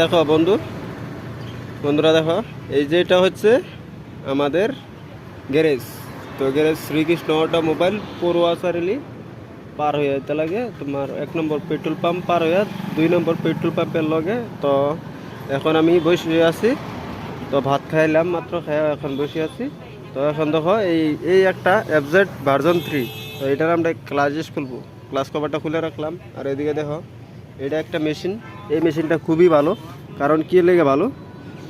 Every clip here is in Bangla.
দেখো বন্ধুরা দেখো, এই যে এটা হচ্ছে আমাদের গ্যারেজ। তো গ্যারেজ শ্রীকৃষ্ণ অটোমোবাইল পড়ুয়াশারিলি পার হয়ে যেতে লাগে তোমার 1 নম্বর পেট্রোল পাম্প পার হয়ে 2 নম্বর পেট্রোল পাম্পের লগে। তো এখন আমি বসে আছি, তো ভাত খাইলাম মাত্র, খাইয়া এখন বসে আছি। তো এখন দেখো এই একটা FZ ভার্জন 3। তো এটার আমরা ক্লাস খুলবো, ক্লাস কভারটা খুলে রাখলাম। আর এদিকে দেখো, এটা একটা মেশিন। এই মেশিনটা খুবই ভালো, কারণ কি লেগে ভালো,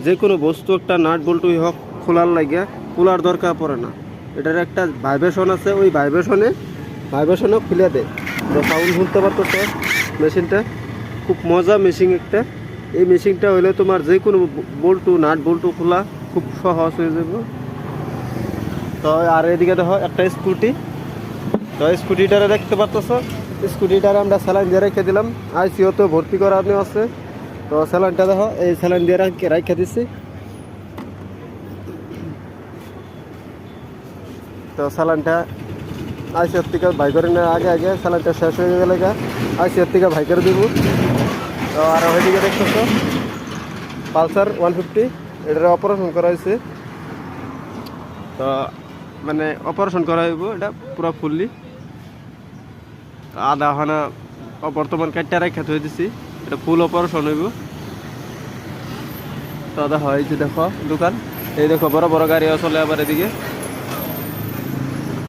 যে কোনো বস্তু একটা নাট বল্টুই হোক খোলার লাগিয়া খোলার দরকার পড়ে না। এটার একটা ভাইব্রেশন আছে, ওই ভাইব্রেশনও খুলে দেয়। তো সাউন্ড শুনতে পারতো স্যার, মেশিনটা খুব মজা মেশিন একটা। এই মেশিনটা হইলে তোমার যে কোনো নাট বল্টু খোলা খুব সহজ হয়ে যাবে। তো আর এদিকে দেখো একটা স্কুটি। তো স্কুটিটারে দেখতে পারতেছ, স্কুটিটারে আমরা স্যালাইন দিয়ে রেখে দিলাম। আইসিওতে ভর্তি করানো আছে। তো স্যালাইনটা দেখো, এই স্যালাইন দিয়ে রেখে দিচ্ছি। তো স্যালাইনটা আইসিওর থেকে ভাই করে নেওয়ার আগে স্যালাইনটা শেষ হয়ে গেলে আইসিওর থেকে ভাই করে দিব। তো আর ওইদিকে দেখতেছ পালসার 150, এটার অপারেশন করা হয়েছে। তো মানে অপারেশন করা হইব এটা পুরো ফুললি। আধা হানা বর্তমান কাটটা রেখে থই দিছি, এটা ফুল অপারেশন হইব। তো দেখো, এই যে দেখো দোকান, এই দেখো বড় বড় গাড়িও চলে আবার এদিকে।